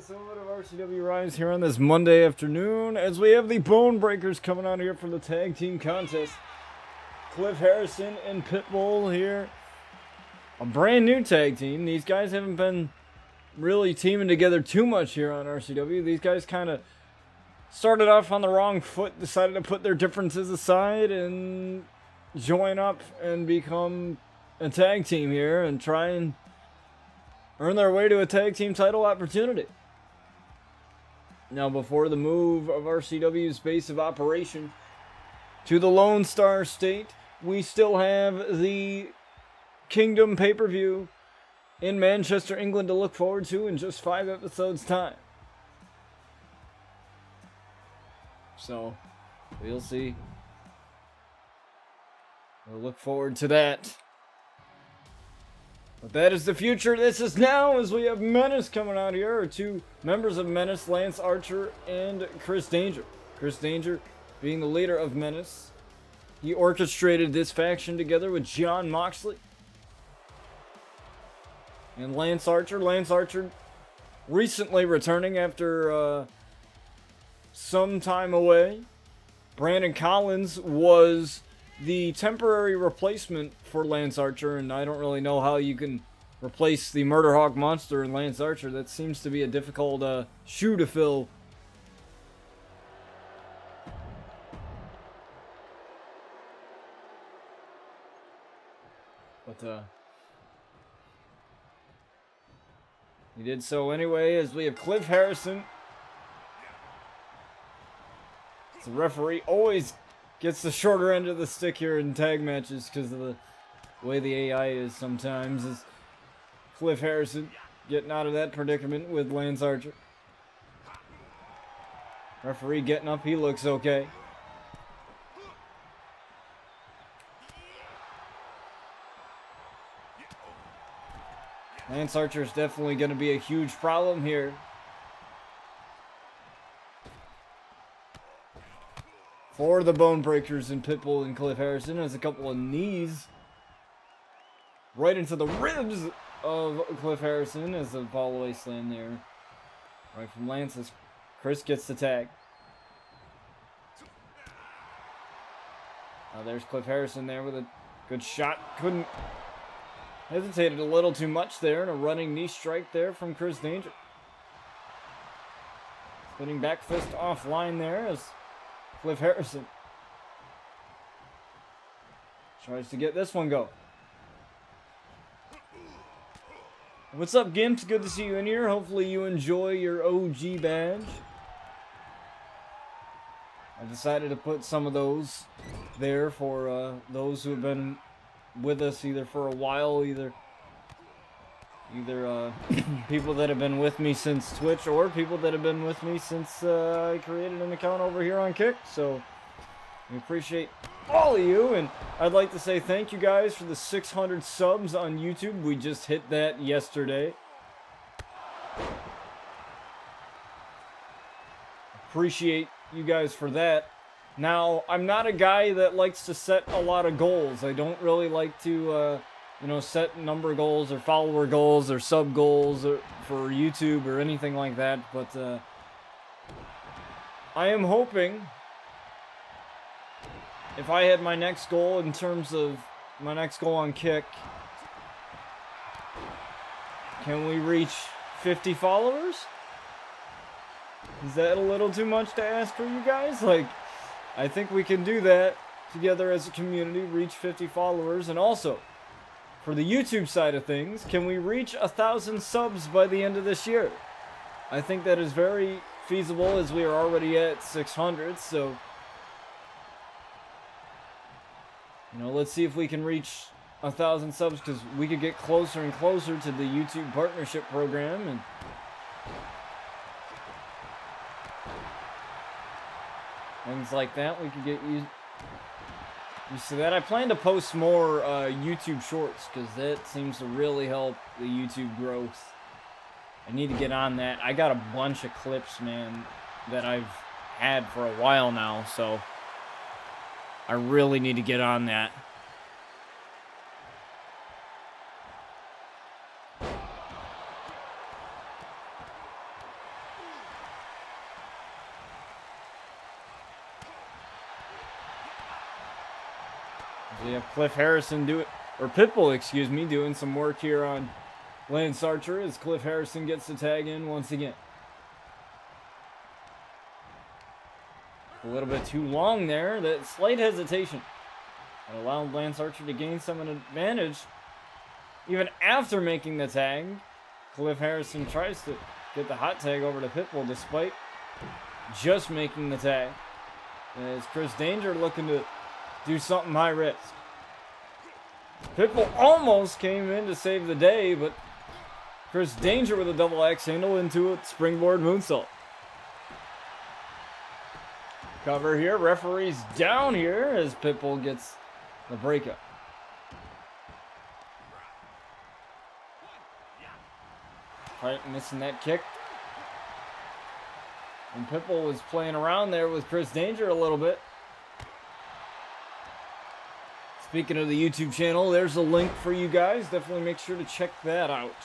episode of RCW Rise here on this Monday afternoon as we have the Bone Breakers coming out here for the tag team contest. Cliff Harrison and Pitbull here. A brand new tag team. These guys haven't been really teaming together too much here on RCW. These guys kind of started off on the wrong foot, decided to put their differences aside and join up and become a tag team here and try and earn their way to a tag team title opportunity. Now, before the move of RCW's base of operation to the Lone Star State, we still have the Kingdom pay-per-view in Manchester, England to look forward to in just 5 episodes' time. So, we'll see. We'll look forward to that. But that is the future. This is now, as we have Menace coming out here, or 2 members of Menace, Lance Archer and Chris Danger. Chris Danger being the leader of Menace. He orchestrated this faction together with John Moxley. And Lance Archer. Lance Archer recently returning after some time away. Brandon Collins was the temporary replacement for Lance Archer, and I don't really know how you can replace the Murder Hawk Monster in Lance Archer. That seems to be a difficult shoe to fill. But he did so anyway, as we have Cliff Harrison. The referee always gets the shorter end of the stick here in tag matches because of the way the AI is sometimes. Is Cliff Harrison getting out of that predicament with Lance Archer. Referee getting up, he looks okay. Lance Archer is definitely going to be a huge problem here. For the Bone Breakers and Pitbull and Cliff Harrison, has a couple of knees right into the ribs of Cliff Harrison as a fall-away slam there. Right from Lance as Chris gets the tag. Now there's Cliff Harrison there with a good shot. Couldn't hesitated a little too much there, and a running knee strike there from Chris Danger. Spinning back fist offline there as Cliff Harrison tries to get this one go. What's up, Gimps? Good to see you in here. Hopefully you enjoy your OG badge. I decided to put some of those there for those who have been with us either for a while, either people that have been with me since Twitch or people that have been with me since I created an account over here on Kick. So we appreciate all of you, and I'd like to say thank you guys for the 600 subs on YouTube. We just hit that yesterday. Appreciate you guys for that. Now, I'm not a guy that likes to set a lot of goals. I don't really like to set number goals or follower goals or sub goals for YouTube or anything like that. But I am hoping, if I had my next goal in terms of my next goal on Kick, can we reach 50 followers? Is that a little too much to ask for you guys? I think we can do that together as a community, reach 50 followers, and also, for the YouTube side of things, can we reach 1,000 subs by the end of this year? I think that is very feasible, as we are already at 600, so let's see if we can reach 1,000 subs, because we could get closer and closer to the YouTube partnership program, and things like that. We could get used to that. I plan to post more YouTube shorts, because that seems to really help the YouTube growth. I need to get on that. I got a bunch of clips, man, that I've had for a while now, so I really need to get on that. So you have Cliff Harrison Pitbull, excuse me, doing some work here on Lance Archer as Cliff Harrison gets the tag in once again. A little bit too long there. That slight hesitation that allowed Lance Archer to gain some advantage. Even after making the tag, Cliff Harrison tries to get the hot tag over to Pitbull despite just making the tag. As Chris Danger looking to do something high risk. Pitbull almost came in to save the day, but Chris Danger with a double axe handle into a springboard moonsault. Cover here, referee's down here as Pitbull gets the breakup. Right, missing that kick. And Pitbull was playing around there with Chris Danger a little bit. Speaking of the YouTube channel, there's a link for you guys. Definitely make sure to check that out.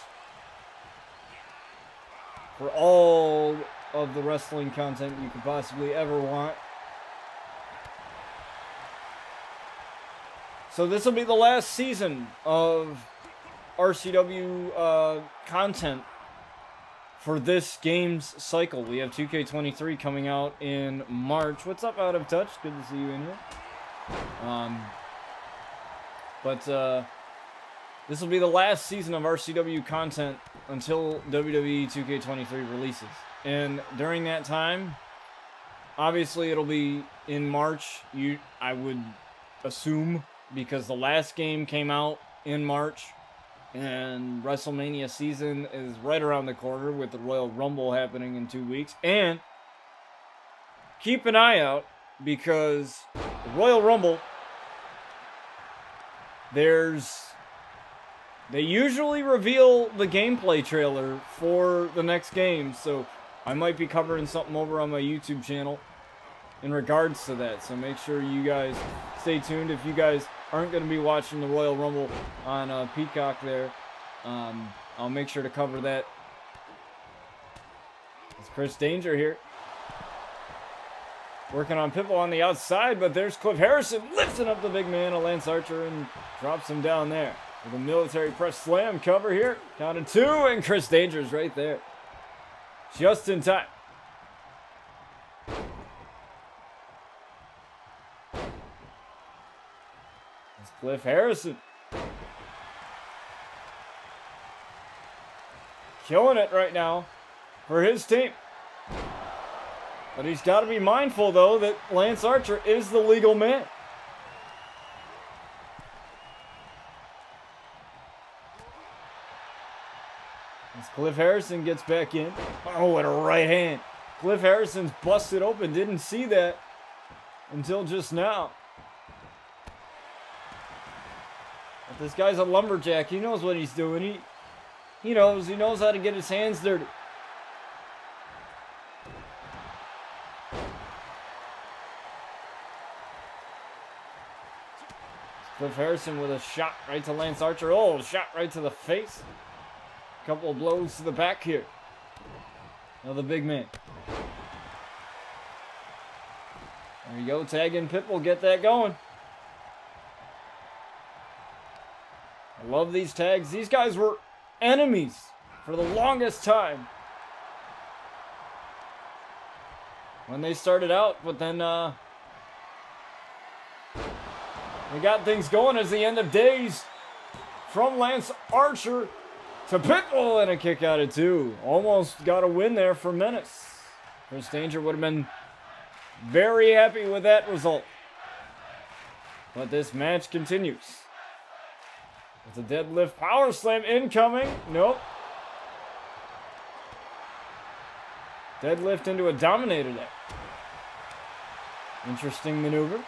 For all of the wrestling content you could possibly ever want. So this will be the last season of RCW content for this game's cycle. We have 2K23 coming out in March. What's up, Out of Touch? Good to see you in here. This will be the last season of RCW content until WWE 2K23 releases. And during that time, obviously it'll be in March, I would assume, because the last game came out in March. And WrestleMania season is right around the corner with the Royal Rumble happening in 2 weeks. And keep an eye out because the Royal Rumble, they usually reveal the gameplay trailer for the next game. So I might be covering something over on my YouTube channel in regards to that. So make sure you guys stay tuned. If you guys aren't going to be watching the Royal Rumble on Peacock there, I'll make sure to cover that. It's Chris Danger here. Working on Pitbull on the outside, but there's Cliff Harrison lifting up the big man of Lance Archer and drops him down there. With a military press slam cover here. Count of 2, and Chris Danger's right there. Just in time. Cliff Harrison. Killing it right now for his team. But he's got to be mindful, though, that Lance Archer is the legal man. As Cliff Harrison gets back in. Oh, and a right hand. Cliff Harrison's busted open. Didn't see that until just now. But this guy's a lumberjack. He knows what he's doing. He knows how to get his hands dirty. Cliff Harrison with a shot right to Lance Archer. Oh, shot right to the face. Couple of blows to the back here. Another big man. There you go. Tag in Pitbull. Get that going. I love these tags. These guys were enemies for the longest time when they started out, but then they got things going as the end of days from Lance Archer to Pitbull, and a kick out of 2. Almost got a win there for Menace. Chris Danger would have been very happy with that result. But this match continues. It's a deadlift power slam incoming. Nope. Deadlift into a dominator there. Interesting maneuver.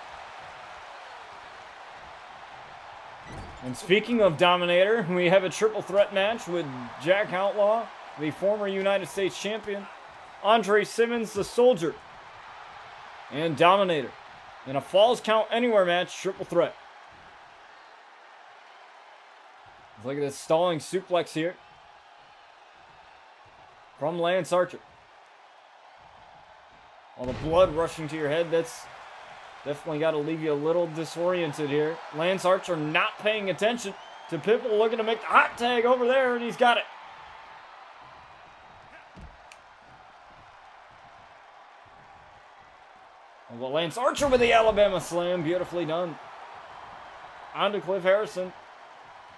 And speaking of dominator, we have a triple threat match with Jack Outlaw, the former United States champion, Andre Simmons, the Soldier, and Dominator in a Falls Count Anywhere match, triple threat. Look at this stalling suplex here from Lance Archer. All the blood rushing to your head. That's Definitely got to leave you a little disoriented here. Lance Archer not paying attention to Pitbull, looking to make the hot tag over there, and he's got it. Well, Lance Archer with the Alabama Slam. Beautifully done. On to Cliff Harrison.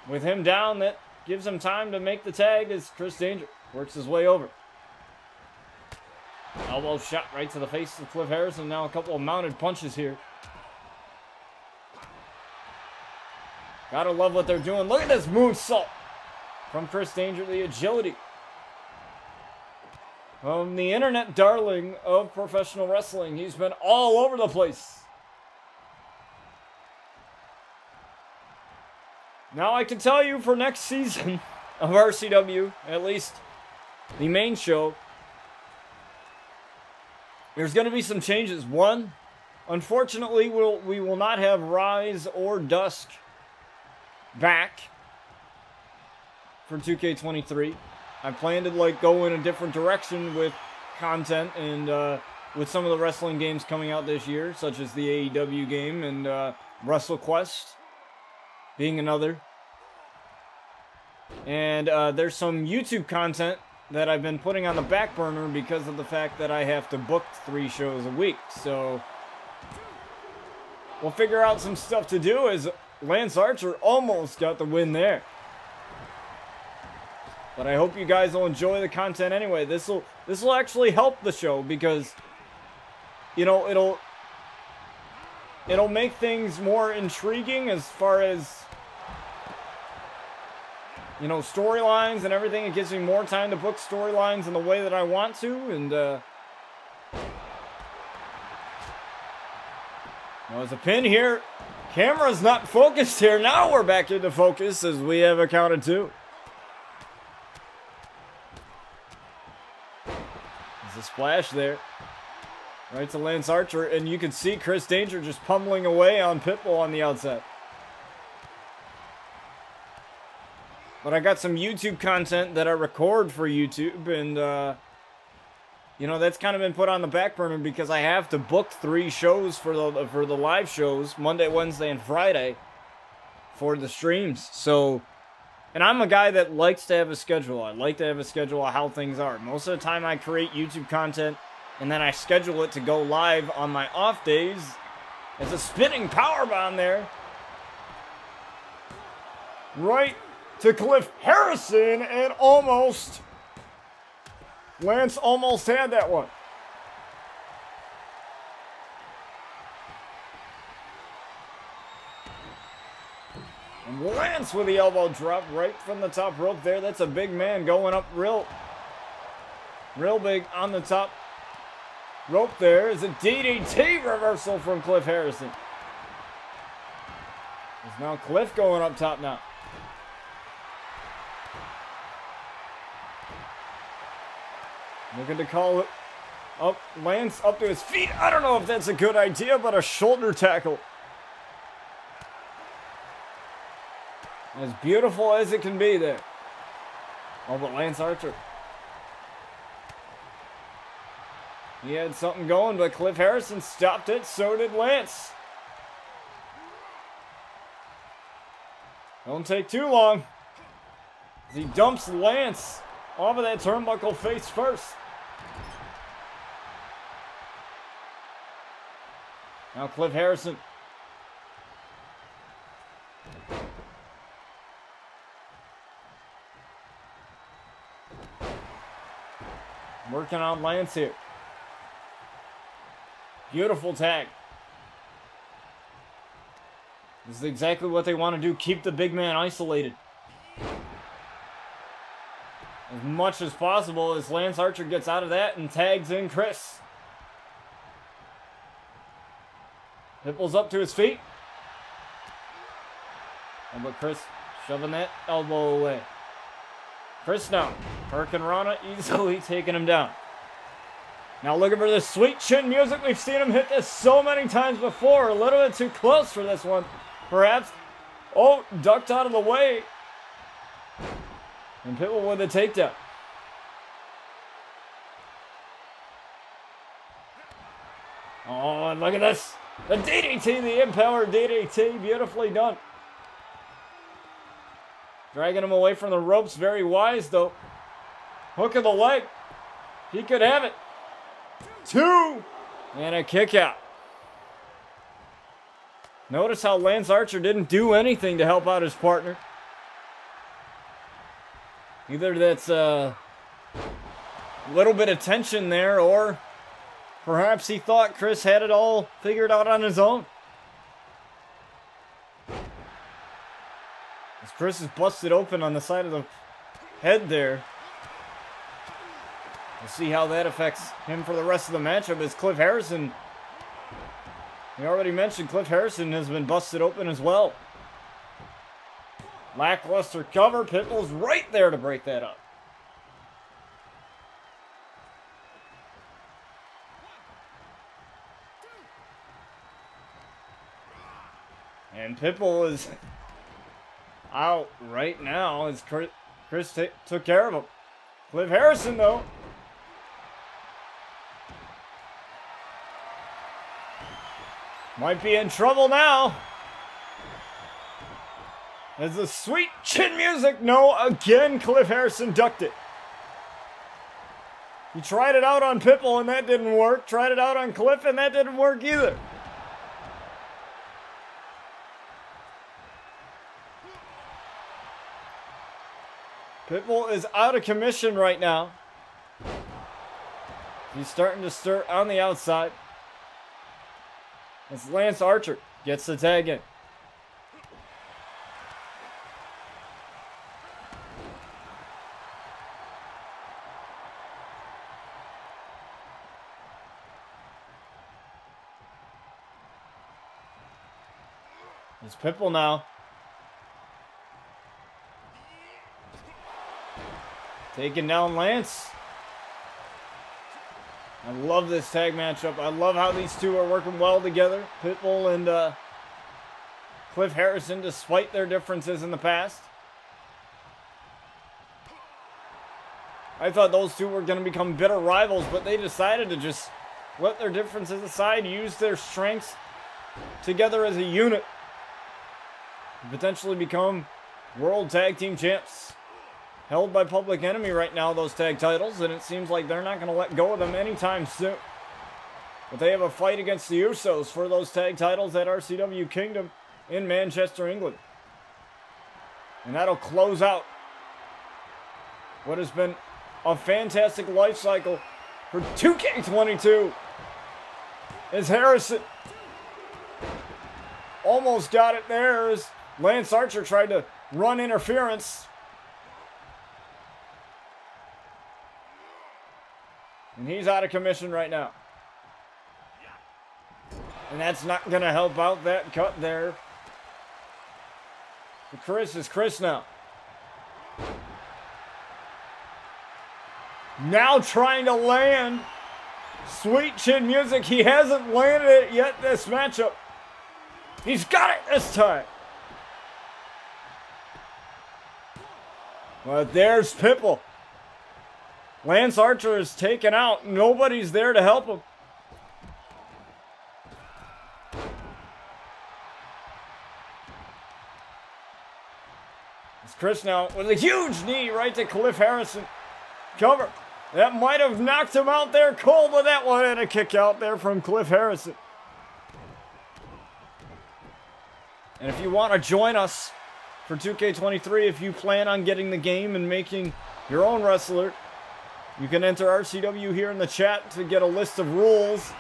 With him down, that gives him time to make the tag as Chris Danger works his way over. Elbow shot right to the face of Cliff Harrison. Now a couple of mounted punches here. Gotta love what they're doing. Look at this moonsault from Chris Danger. The agility. The internet darling of professional wrestling. He's been all over the place. Now I can tell you for next season of RCW, at least the main show, there's going to be some changes. One, unfortunately, we will not have Rise or Dusk back for 2K23. I plan to go in a different direction with content and with some of the wrestling games coming out this year, such as the AEW game and WrestleQuest being another. And there's some YouTube content that I've been putting on the back burner because of the fact that I have to book 3 shows a week. So we'll figure out some stuff to do, as Lance Archer almost got the win there. But I hope you guys will enjoy the content anyway. This will actually help the show because, you know, it'll make things more intriguing as far as, you know, storylines and everything. It gives me more time to book storylines in the way that I want to. And well, there's a pin here. Camera's not focused here. Now we're back into focus as we have a count of 2. There's a splash there. Right to Lance Archer. And you can see Chris Danger just pummeling away on Pitbull on the outside. But I got some YouTube content that I record for YouTube, and, you know, that's kind of been put on the back burner because I have to book 3 shows for the live shows, Monday, Wednesday, and Friday, for the streams. So, and I'm a guy that likes to have a schedule. I like to have a schedule of how things are. Most of the time I create YouTube content, and then I schedule it to go live on my off days. It's a spinning powerbomb there. Right to Cliff Harrison, and almost, Lance almost had that one. And Lance with the elbow drop right from the top rope there. That's a big man going up real big on the top rope there. Is a DDT reversal from Cliff Harrison. There's now Cliff going up top now. Looking to call it up, Lance up to his feet. I don't know if that's a good idea, but a shoulder tackle. As beautiful as it can be there. Oh, but Lance Archer. He had something going, but Cliff Harrison stopped it. So did Lance. Don't take too long. As he dumps Lance off of that turnbuckle face first. Now Cliff Harrison. Working on Lance here. Beautiful tag. This is exactly what they want to do. Keep the big man isolated as much as possible as Lance Archer gets out of that and tags in Chris. Pitbull's up to his feet. Oh, but Chris shoving that elbow away. Chris now. Hurricanrana easily taking him down. Now looking for this sweet chin music. We've seen him hit this so many times before. A little bit too close for this one, perhaps. Oh, ducked out of the way. And Pitbull with a takedown. Oh, and look at this. The DDT, the Empower DDT, beautifully done. Dragging him away from the ropes, very wise though. Hook of the leg. He could have it. 2. And a kick out. Notice how Lance Archer didn't do anything to help out his partner. Either that's a little bit of tension there, or perhaps he thought Chris had it all figured out on his own. As Chris is busted open on the side of the head there. We'll see how that affects him for the rest of the matchup as Cliff Harrison, we already mentioned Cliff Harrison has been busted open as well. Lackluster cover. Pitbull's right there to break that up. And Pitbull is out right now as Chris took care of him. Cliff Harrison, though, might be in trouble now. As the sweet chin music, no, again, Cliff Harrison ducked it. He tried it out on Pitbull and that didn't work. Tried it out on Cliff and that didn't work either. Pitbull is out of commission right now. He's starting to stir on the outside. As Lance Archer gets the tag in. It's Pitbull now. Taking down Lance. I love this tag matchup. I love how these two are working well together. Pitbull and Cliff Harrison, despite their differences in the past. I thought those two were going to become bitter rivals, but they decided to just let their differences aside, use their strengths together as a unit. Potentially become World Tag Team Champs. Held by Public Enemy right now, those tag titles, and it seems like they're not going to let go of them anytime soon. But they have a fight against the Usos for those tag titles at RCW Kingdom in Manchester, England. And that'll close out what has been a fantastic life cycle for 2K22. As Harrison almost got it there as Lance Archer tried to run interference. And he's out of commission right now. And that's not going to help out that cut there. But Chris is Chris now. Now trying to land sweet chin music. He hasn't landed it yet this matchup. He's got it this time. But there's Pitbull. Lance Archer is taken out. Nobody's there to help him. It's Chris now with a huge knee right to Cliff Harrison. Cover. That might have knocked him out there cold with that one, and a kick out there from Cliff Harrison. And if you want to join us for 2K23, if you plan on getting the game and making your own wrestler, you can enter RCW here in the chat to get a list of rules.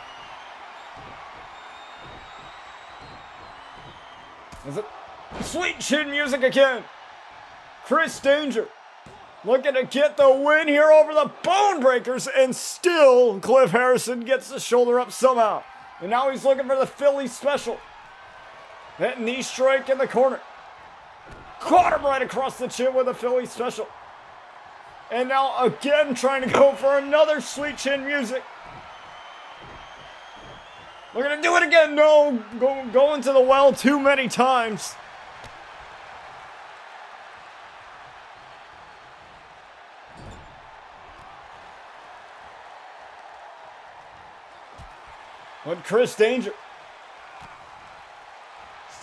Is it sweet chin music again? Chris Danger looking to get the win here over the Bone Breakers, and still Cliff Harrison gets the shoulder up somehow. And now he's looking for the Philly special. That knee strike in the corner. Caught him right across the chin with a Philly special. And now again trying to go for another sweet chin music. We're going to do it again. No, going to the well too many times. But Chris Danger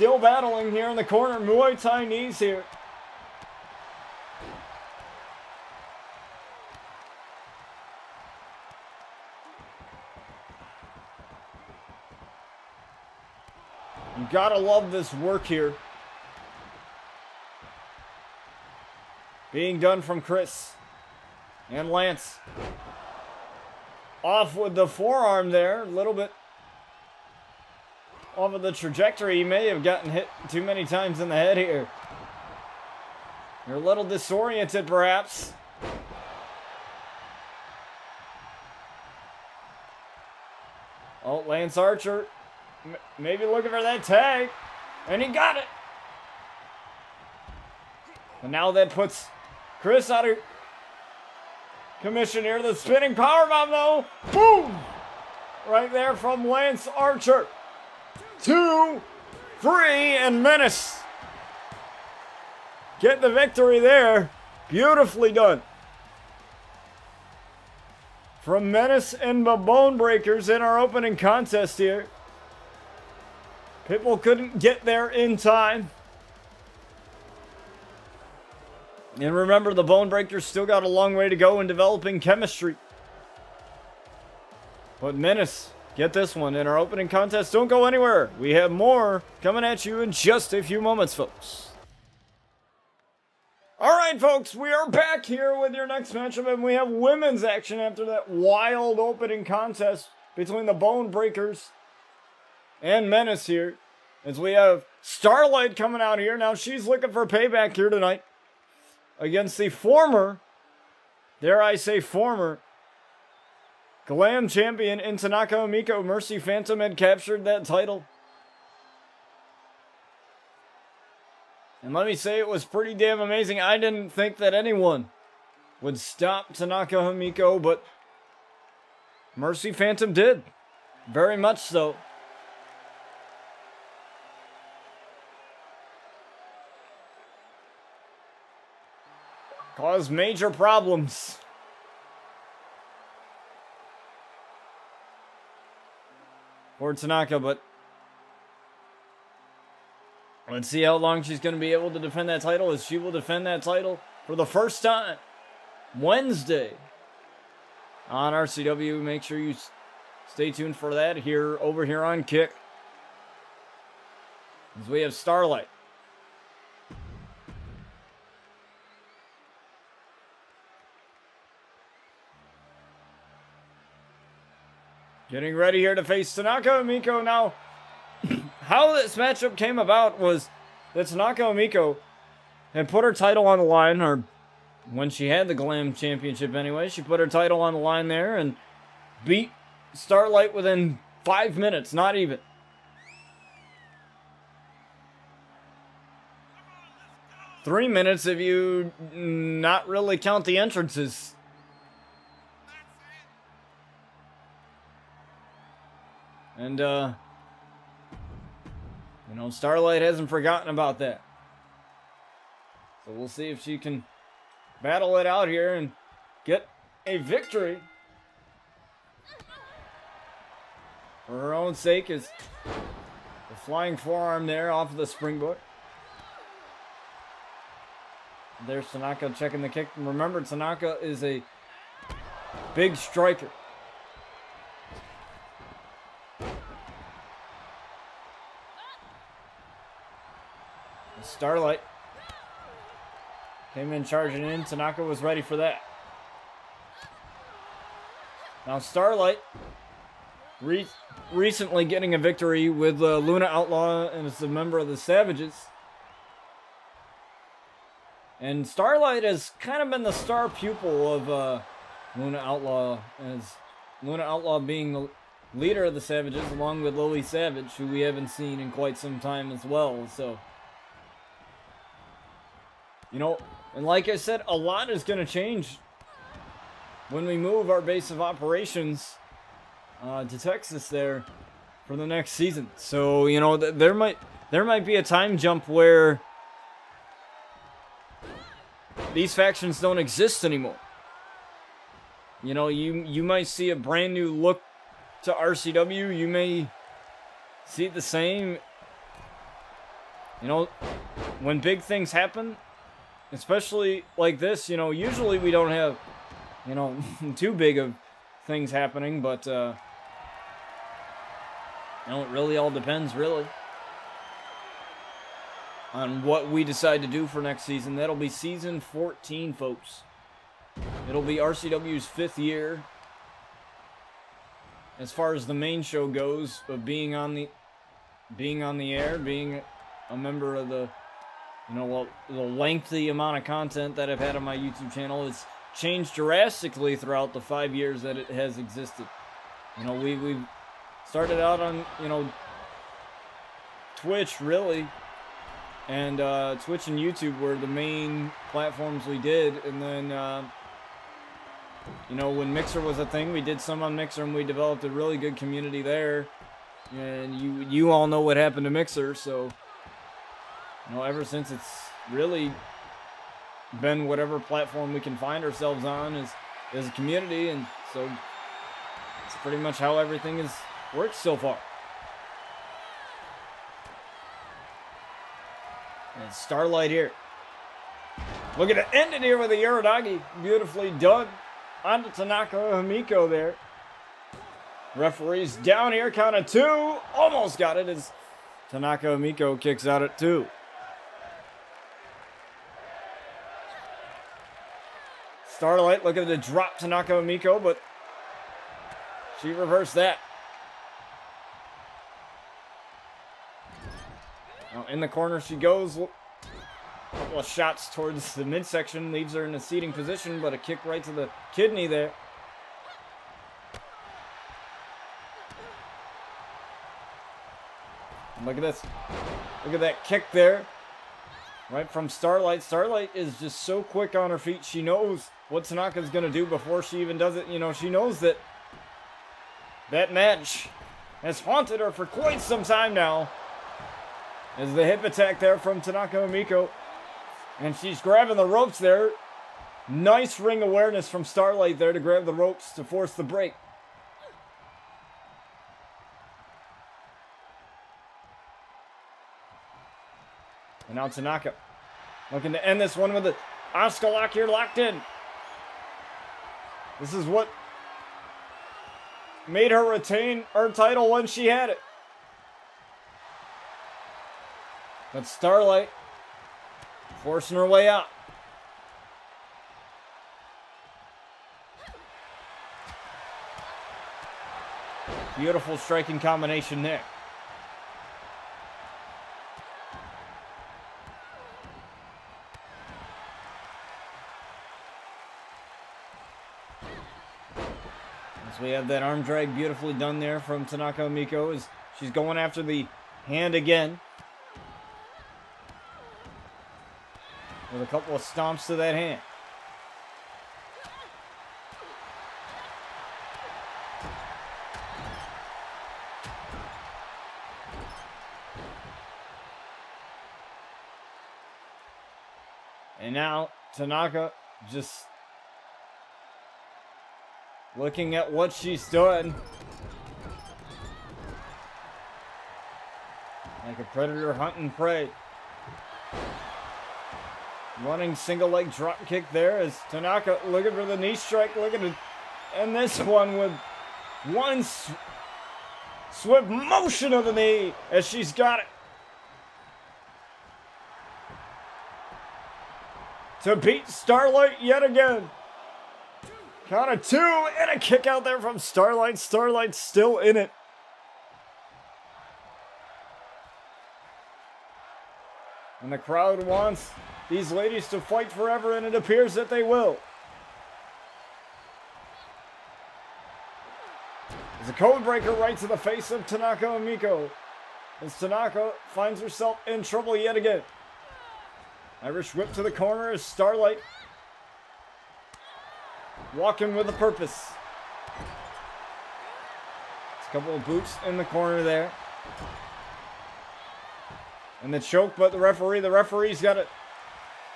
still battling here in the corner. Muay Thai knees here. You gotta love this work here. Being done from Chris and Lance. Off with the forearm there. A little bit off of the trajectory. He may have gotten hit too many times in the head here. You're a little disoriented perhaps. Oh, Lance Archer maybe looking for that tag. And he got it. And now that puts Chris out of commission here. The spinning powerbomb though. Boom! Right there from Lance Archer. 2, 3, and Menace get the victory there. Beautifully done. From Menace and the Bone Breakers in our opening contest here. Pitbull couldn't get there in time. And remember, the Bone Breakers still got a long way to go in developing chemistry. But Menace, get this one in our opening contest. Don't go anywhere. We have more coming at you in just a few moments, folks. Alright, folks, we are back here with your next matchup, and we have women's action after that wild opening contest between the Bone Breakers and Menace here. As we have Starlight coming out here. Now she's looking for payback here tonight against the former, dare I say former, Glam champion in Tanaka Omiko. Mercy Phantom had captured that title. And let me say, it was pretty damn amazing. I didn't think that anyone would stop Tanaka Omiko, but Mercy Phantom did. Very much so. Caused major problems. For Tanaka, but let's see how long she's going to be able to defend that title, as she will defend that title for the first time Wednesday on RCW. Make sure you stay tuned for that here over here on Kick, as we have Starlight. Getting ready here to face Tanaka Omiko. Now, how this matchup came about was that Tanaka Omiko had put her title on the line, or when she had the Glam Championship anyway, she put her title on the line there and beat Starlight within 5 minutes, not even. Three minutes if you not really count the entrances. And, you know, Starlight hasn't forgotten about that. So we'll see if she can battle it out here and get a victory. For her own sake, is the flying forearm there off of the springboard. There's Tanaka checking the kick. And remember, Tanaka is a big striker. Starlight came in charging in. Tanaka was ready for that. Now Starlight recently getting a victory with Luna Outlaw, and is a member of the Savages. And Starlight has kind of been the star pupil of Luna Outlaw, as Luna Outlaw being the leader of the Savages, along with Lily Savage, who we haven't seen in quite some time as well. So, you know, and like I said, a lot is going to change when we move our base of operations to Texas there for the next season. So, you know, there might be a time jump where these factions don't exist anymore. You know, you might see a brand new look to RCW. You may see the same You know, when big things happen, especially like this, you know, usually we don't have, you know, too big of things happening, but, you know, it really all depends, really, on what we decide to do for next season. That'll be season 14, folks. It'll be RCW's 5th year as far as the main show goes, of being on the air, being a member of the, you know, well, the lengthy amount of content that I've had on my YouTube channel has changed drastically throughout the 5 years that it has existed. You know, we've started out on, you know, Twitch, really, and Twitch and YouTube were the main platforms we did, and then, you know, when Mixer was a thing, we did some on Mixer, and we developed a really good community there, and you all know what happened to Mixer, so, you know, ever since it's really been whatever platform we can find ourselves on as a community, and so it's pretty much how everything has worked so far. And Starlight here. Looking to end it here with a Uranagi. Beautifully done onto Tanaka Himiko there. Referee's down here, count of 2. Almost got it as Tanaka Himiko kicks out at 2. Starlight looking to drop Tanaka Himiko, but she reversed that. Now in the corner she goes. A couple of shots towards the midsection leaves her in a seating position, but a kick right to the kidney there. And look at this. Look at that kick there. Right from Starlight. Starlight is just so quick on her feet. She knows what Tanaka's going to do before she even does it. You know, she knows that that match has haunted her for quite some time now. As the hip attack there from Tanaka Himiko. And she's grabbing the ropes there. Nice ring awareness from Starlight there to grab the ropes to force the break. And now Tanaka looking to end this one with the Oscar lock here locked in. This is what made her retain her title when she had it. But Starlight forcing her way out. Beautiful striking combination there. As we have that arm drag beautifully done there from Tanaka Himiko as she's going after the hand again. With a couple of stomps to that hand. And now Tanaka just looking at what she's done. Like a predator hunting prey. Running single leg drop kick there as Tanaka looking for the knee strike, looking to end this one with one swift motion of the knee as she's got it. To beat Starlight yet again. Count of 2 and a kick out there from Starlight. Starlight's still in it. And the crowd wants these ladies to fight forever, and it appears that they will. There's a code breaker right to the face of Tanaka Himiko. As Tanaka finds herself in trouble yet again. Irish whip to the corner as Starlight walking with a purpose. There's a couple of boots in the corner there. And the choke, but the referee's got to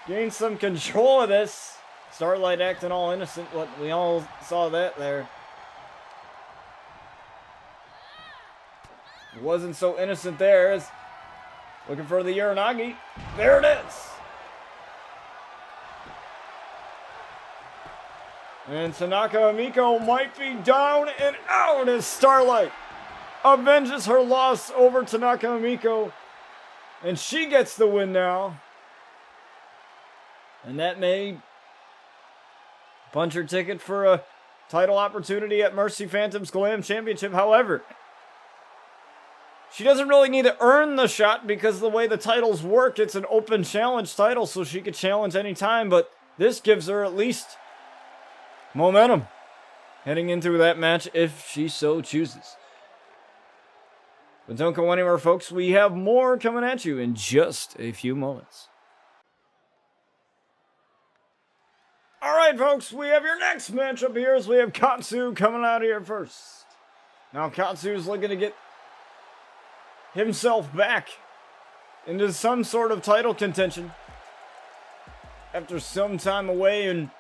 gain some control of this. Starlight acting all innocent, but we all saw that there. It wasn't so innocent there as Looking for the Uranagi. There it is. And Tanaka Amiko might be down and out as Starlight avenges her loss over Tanaka Amiko. And she gets the win now. And that may punch her ticket for a title opportunity at Mercy Phantom's Glam Championship. However, she doesn't really need to earn the shot because the way the titles work, it's an open challenge title, so she could challenge anytime. But this gives her at least momentum heading into that match if she so chooses. But don't go anywhere, folks. We have more coming at you in just a few moments. Alright, folks, we have your next matchup here as we have Katsu coming out here first. Now, Katsu's looking to get himself back into some sort of title contention after some time away, and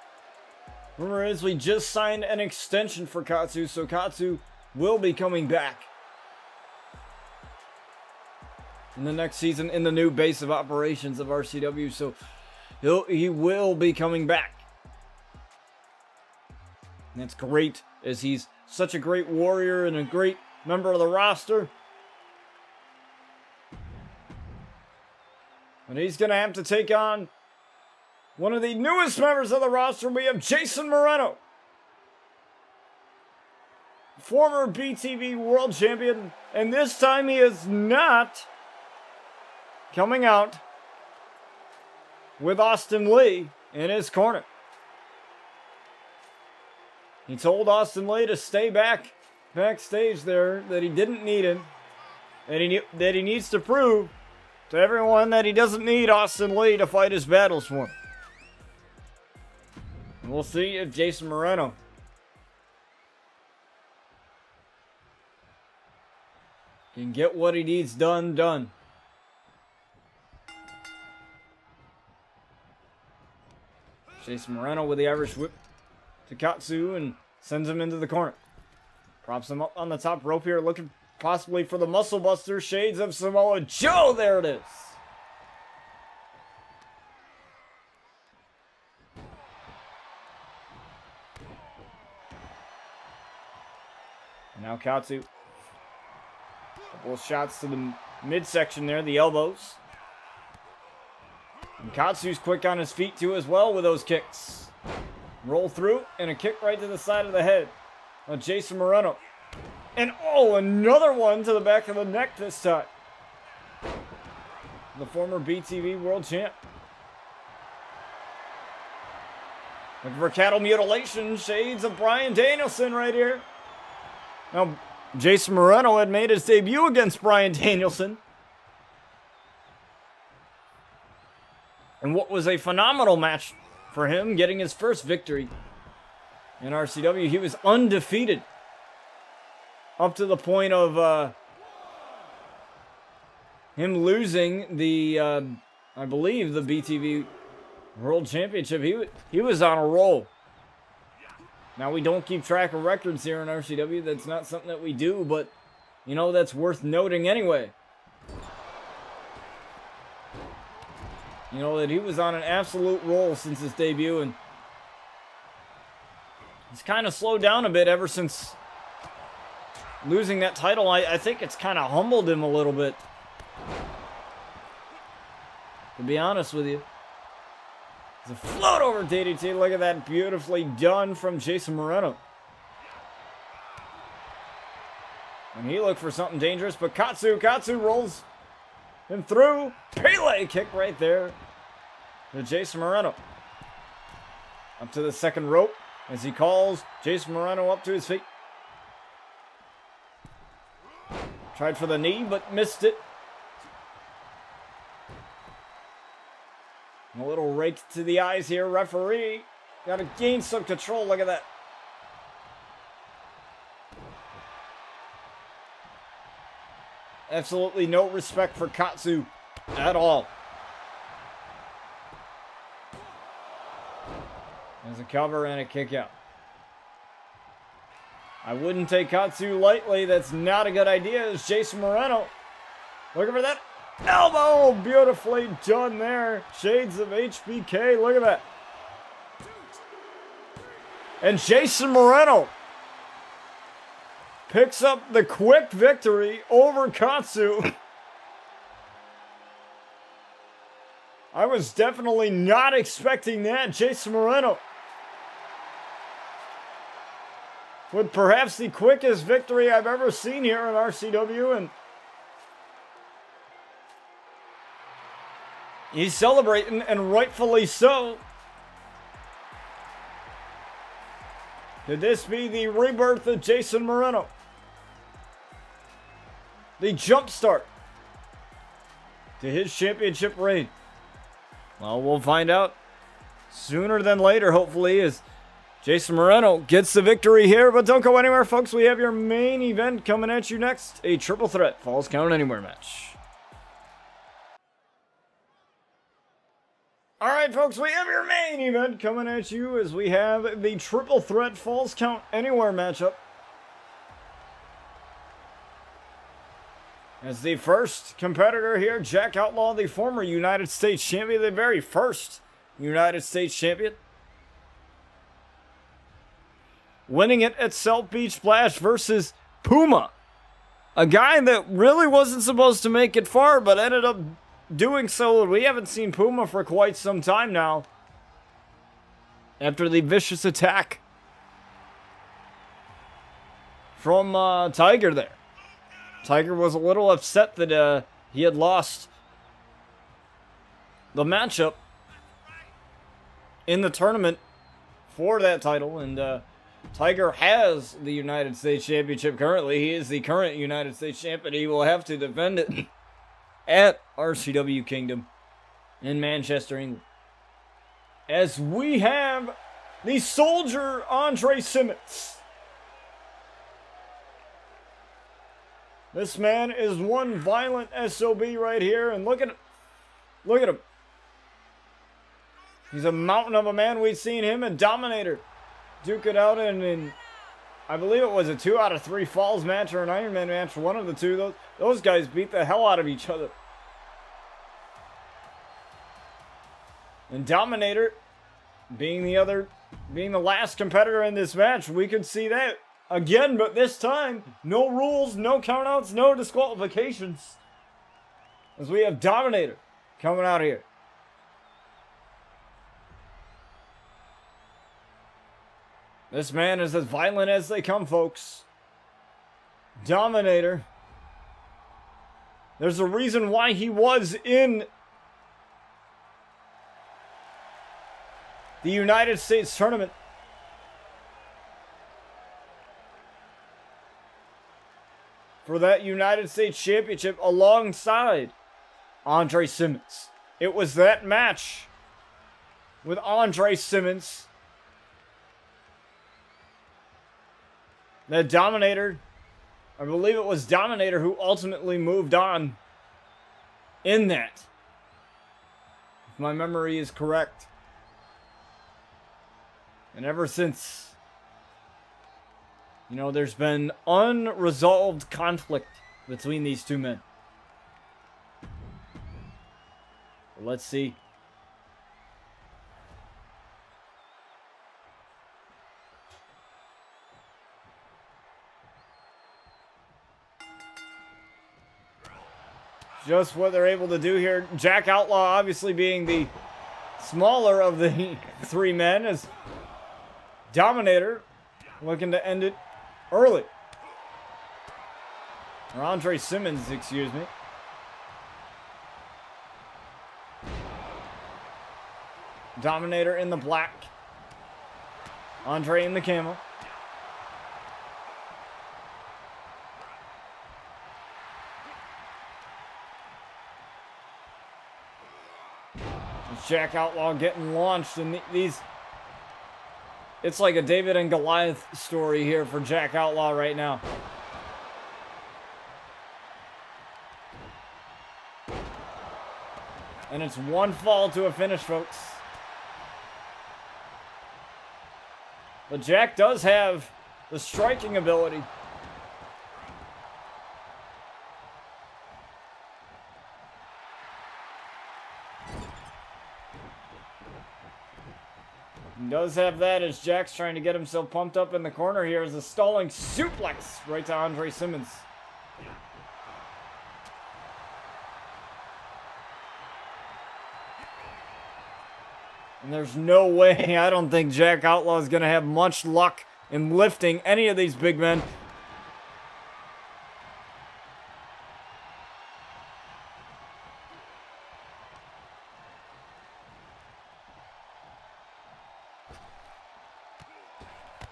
rumor is we just signed an extension for Katsu, so Katsu will be coming back in the next season in the new base of operations of RCW, so he will be coming back. And that's great, as he's such a great warrior and a great member of the roster. And he's going to have to take on one of the newest members of the roster. We have Jason Moreno, former BTV World Champion. And this time he is not coming out with Austin Lee in his corner. He told Austin Lee to stay backstage there, that he didn't need him, and that he needs to prove to everyone that he doesn't need Austin Lee to fight his battles for him. And we'll see if Jason Moreno can get what he needs done. Jason Moreno with the Irish whip to Katsu and sends him into the corner. Props him up on the top rope here, looking possibly for the Muscle Buster, shades of Samoa Joe. There it is. And now Katsu. Couple of shots to the midsection there, the elbows. And Katsu's quick on his feet too as well with those kicks. Roll through and a kick right to the side of the head on Jason Moreno. And oh, another one to the back of the neck this time. The former BTV World Champ. Looking for cattle mutilation, shades of Bryan Danielson right here. Now, Jason Moreno had made his debut against Bryan Danielson. And what was a phenomenal match for him, getting his first victory in RCW. He was undefeated up to the point of him losing the, I believe, the BTV World Championship. He was on a roll. Now, we don't keep track of records here in RCW. That's not something that we do, but, you know, that's worth noting anyway. You know, that he was on an absolute roll since his debut, and he's kind of slowed down a bit ever since losing that title. I think it's kind of humbled him a little bit, to be honest with you. It's a float over DDT. Look at that, beautifully done from Jason Moreno. And he looked for something dangerous, but Katsu rolls him through. Pele kick right there to Jason Moreno. Up to the second rope as he calls Jason Moreno up to his feet. Tried for the knee, but missed it. And a little rake to the eyes here. Referee got to gain some control. Look at that. Absolutely no respect for Katsu at all. There's a cover and a kick out. I wouldn't take Katsu lightly. That's not a good idea. It's Jason Moreno looking for that Elbow, beautifully done there. Shades of HBK, look at that. And Jason Moreno picks up the quick victory over Katsu. I was definitely not expecting that. Jason Moreno with perhaps the quickest victory I've ever seen here in RCW, and he's celebrating, and rightfully so. Could this be the rebirth of Jason Moreno? The jump start to his championship reign? Well, we'll find out sooner than later, hopefully, as Jason Moreno gets the victory here. But don't go anywhere, folks. We have your main event coming at you next. A triple threat Falls Count Anywhere match. Alright, folks, we have your main event coming at you as we have the triple threat Falls Count Anywhere matchup. As the first competitor here, Jack Outlaw, the former United States champion, the very first United States champion, winning it at South Beach Splash versus Puma, a guy that really wasn't supposed to make it far, but ended up doing so. We haven't seen Puma for quite some time now, after the vicious attack from Tiger there. Tiger was a little upset that he had lost the matchup in the tournament for that title, and Tiger has the United States Championship currently. He is the current United States champion. He will have to defend it at RCW Kingdom in Manchester, England. As we have the Soldier Andre Simmons. This man is one violent SOB right here, and look at him. He's a mountain of a man. We've seen him and Dominator duke it out in I believe it was a 2 out of 3 falls match or an Iron Man match. One of the two. Those guys beat the hell out of each other. And Dominator being the last competitor in this match, we could see that again, but this time, no rules, no countouts, no disqualifications. As we have Dominator coming out here. This man is as violent as they come, folks. Dominator. There's a reason why he was in the United States tournament. For that United States Championship alongside Andre Simmons. It was that match with Andre Simmons that Dominator, I believe it was Dominator who ultimately moved on in that, if my memory is correct. And ever since, there's been unresolved conflict between these two men. Let's see. Just what they're able to do here. Jack Outlaw obviously being the smaller of the three men, as Dominator looking to end it early. Or Andre Simmons, excuse me. Dominator in the black. Andre in the camo. Jack Outlaw getting launched, and these... It's like a David and Goliath story here for Jack Outlaw right now. And it's one fall to a finish, folks. But Jack does have the striking ability. He does have that as Jack's trying to get himself pumped up in the corner here as a stalling suplex right to Andre Simmons. And there's no way, I don't think Jack Outlaw is going to have much luck in lifting any of these big men.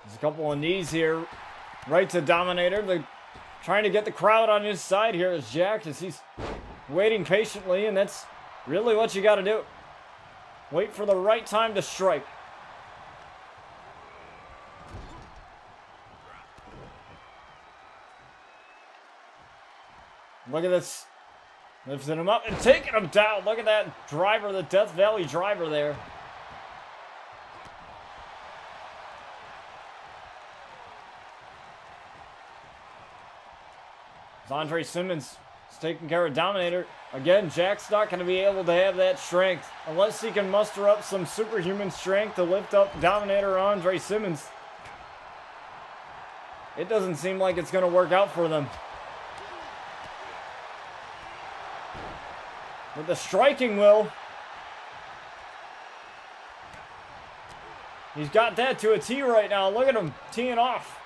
There's a couple of knees here. Right to Dominator. They're trying to get the crowd on his side here as Jack, as he's waiting patiently, and that's really what you got to do. Wait for the right time to strike. Look at this. Lifting him up and taking him down. Look at that driver, the Death Valley driver there. As Andre Simmons is taking care of Dominator. Again, Jack's not going to be able to have that strength unless he can muster up some superhuman strength to lift up Dominator Andre Simmons. It doesn't seem like it's going to work out for them. But the striking will. He's got that to a T right now. Look at him teeing off.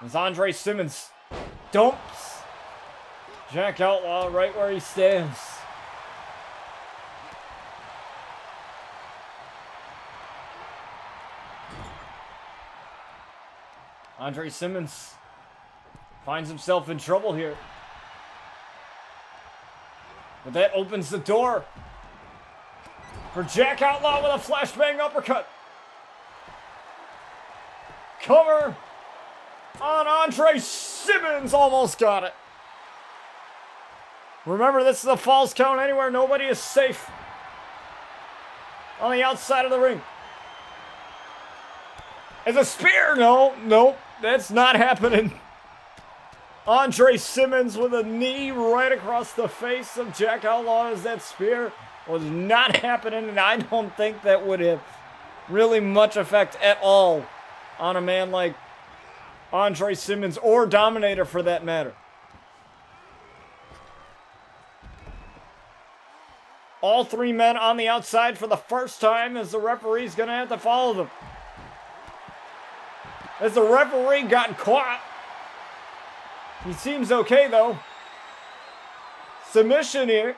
As Andre Simmons dumps Jack Outlaw right where he stands. Andre Simmons finds himself in trouble here. But that opens the door for Jack Outlaw with a flashbang uppercut. Cover on Andre Simmons. Almost got it. Remember, this is a falls count anywhere. Nobody is safe on the outside of the ring. It's a spear. No, that's not happening. Andre Simmons with a knee right across the face of Jack Outlaw as that spear was not happening, and I don't think that would have really much effect at all on a man like Andre Simmons or Dominator for that matter. All three men on the outside for the first time as the referee's going to have to follow them. As the referee got caught. He seems okay though. Submission here.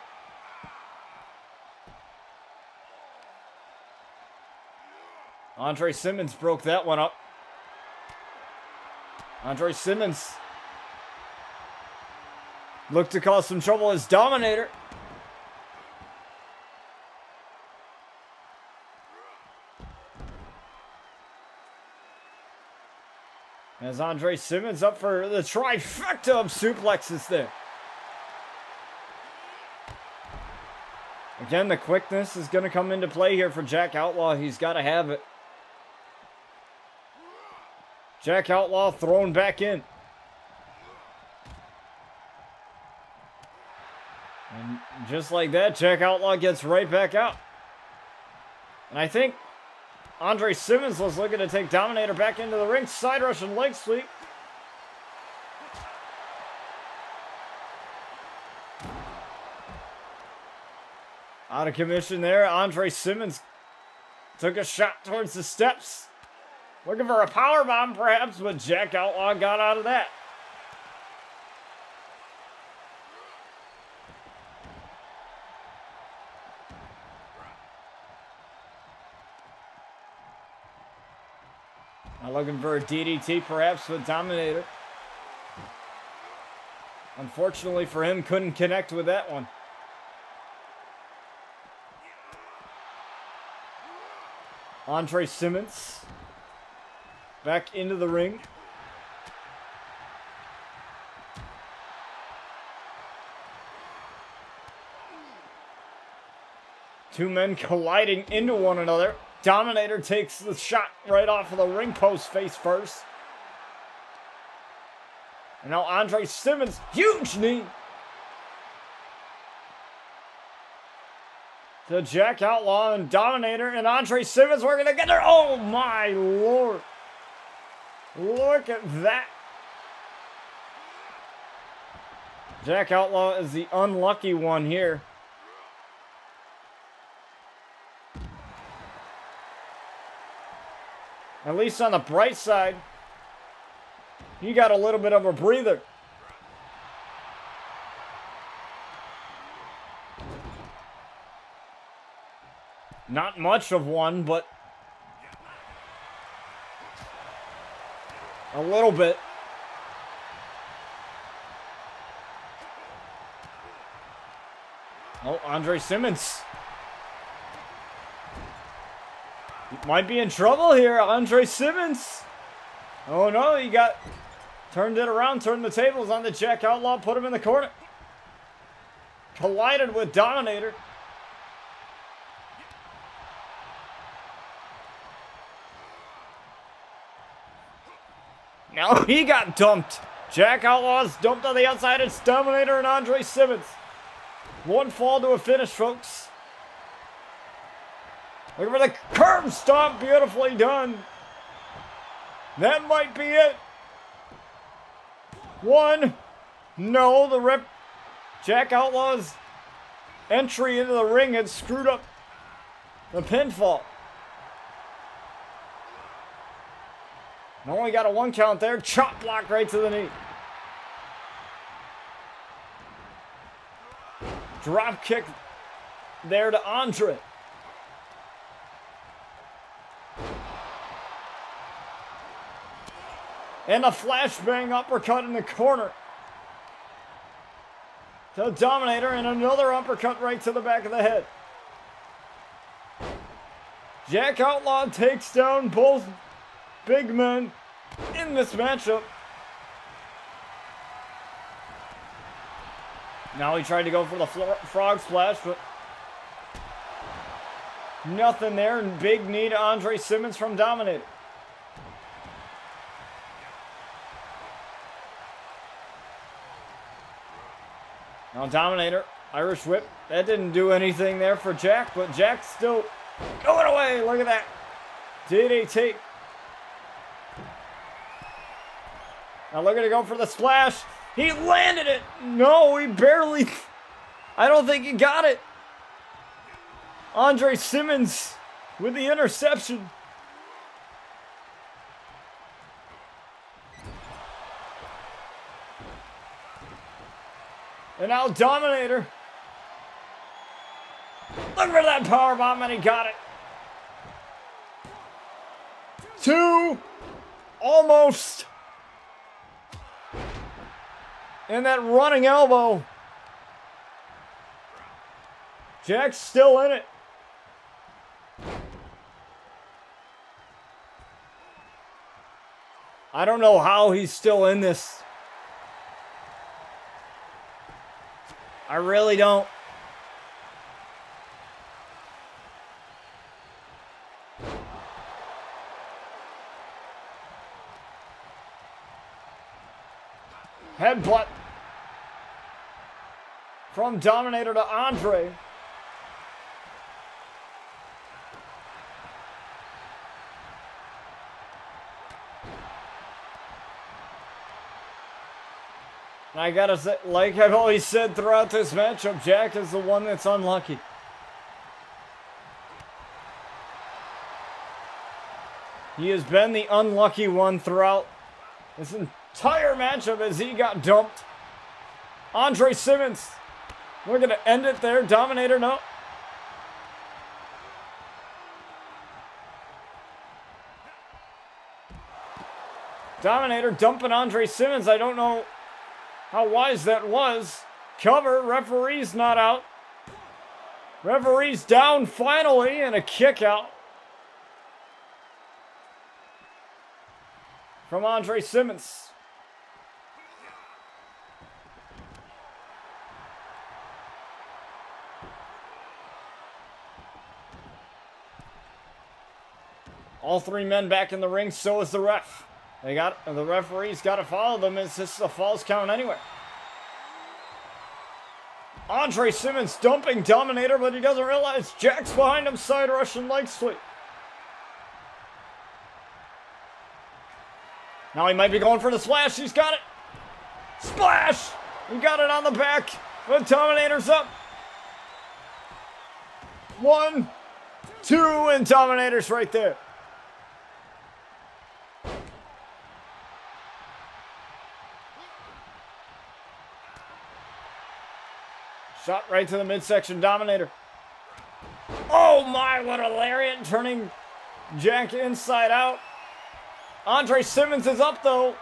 Andre Simmons broke that one up. Andre Simmons looked to cause some trouble as Dominator. As Andre Simmons up for the trifecta of suplexes there. Again, the quickness is going to come into play here for Jack Outlaw. He's got to have it. Jack Outlaw thrown back in. And just like that, Jack Outlaw gets right back out. And I think Andre Simmons was looking to take Dominator back into the ring. Side rush and leg sweep. Out of commission there. Andre Simmons took a shot towards the steps. Looking for a powerbomb perhaps, but Jack Outlaw got out of that. Now looking for a DDT perhaps with Dominator. Unfortunately for him, couldn't connect with that one. Andre Simmons back into the ring. Two men colliding into one another. Dominator takes the shot right off of the ring post face first. And now Andre Simmons, huge knee. to Jack Outlaw and Dominator and Andre Simmons working together. Oh my lord. Look at that. Jack Outlaw is the unlucky one here. At least on the bright side, he got a little bit of a breather. Not much of one, but a little bit. Oh, Andre Simmons. Might be in trouble here, Andre Simmons. Oh no, he turned it around, turned the tables on the Jack Outlaw, put him in the corner. Collided with Dominator. Now he got dumped. Jack Outlaw's dumped on the outside. It's Dominator and Andre Simmons. One fall to a finish, folks. Looking for the curb stomp. Beautifully done. That might be it. One. No, Jack Outlaw's entry into the ring had screwed up the pinfall. Only got a 1 count there. Chop block right to the knee. Drop kick there to Andre. And a flashbang uppercut in the corner to Dominator, and another uppercut right to the back of the head. Jack Outlaw takes down both big men in this matchup. Now he tried to go for the frog splash, but nothing there. And big knee to Andre Simmons from Dominator. Now Dominator, Irish whip. That didn't do anything there for Jack, but Jack's still going away. Look at that. DDT. Now looking to go for the splash. He landed it. No, he barely. I don't think he got it. Andre Simmons with the interception. And now Dominator. Look for that powerbomb, and he got it. 2. Almost. And that running elbow. Jack's still in it. I don't know how he's still in this. I really don't. Headbutt from Dominator to Andre. And I gotta say, like I've always said throughout this matchup, Jack is the one that's unlucky. He has been the unlucky one throughout this entire matchup as he got dumped. Andre Simmons, we're going to end it there. Dominator, no. Dominator dumping Andre Simmons. I don't know how wise that was. Cover, referee's not out. Referee's down finally, and a kick out from Andre Simmons. All three men back in the ring, so is the ref. The referee's got to follow them as this is a false count anyway. Andre Simmons dumping Dominator, but he doesn't realize Jack's behind him, side Russian leg sweep. Now he might be going for the splash. He's got it. Splash! He got it on the back, but Dominator's up. 1, 2, and Dominator's right there. Shot right to the midsection, Dominator. Oh my, what a lariat, turning Jack inside out. Andre Simmons is up though.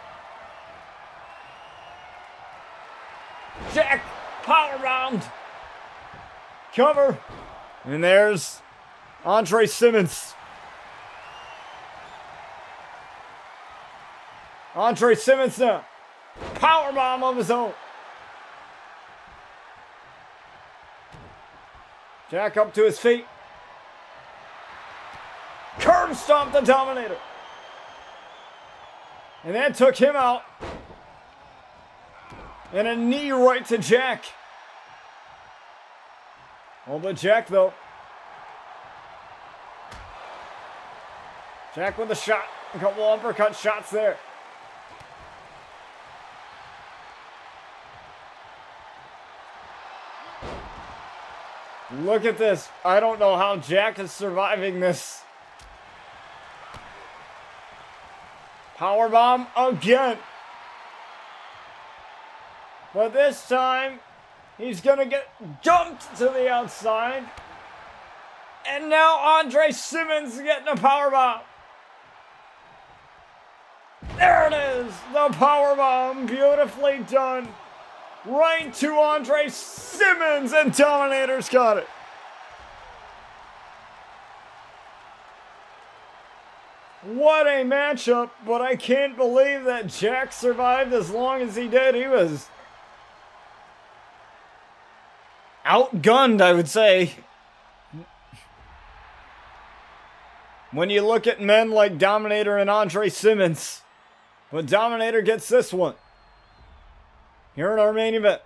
Jack powerbombed. Cover. And there's Andre Simmons. Andre Simmons now. Powerbomb of his own. Jack up to his feet. Curb stomp the Dominator. And that took him out. And a knee right to Jack. Oh, but Jack though. Jack with a shot. A couple uppercut shots there. Look at this. I don't know how Jack is surviving this. Powerbomb again. But this time, he's going to get jumped to the outside. And now Andre Simmons getting a powerbomb. There it is. The powerbomb. Beautifully done. Right to Andre Simmons, and Dominator's got it. What a matchup, but I can't believe that Jack survived as long as he did. He was outgunned, I would say. When you look at men like Dominator and Andre Simmons. But Dominator gets this one. Here in our main event.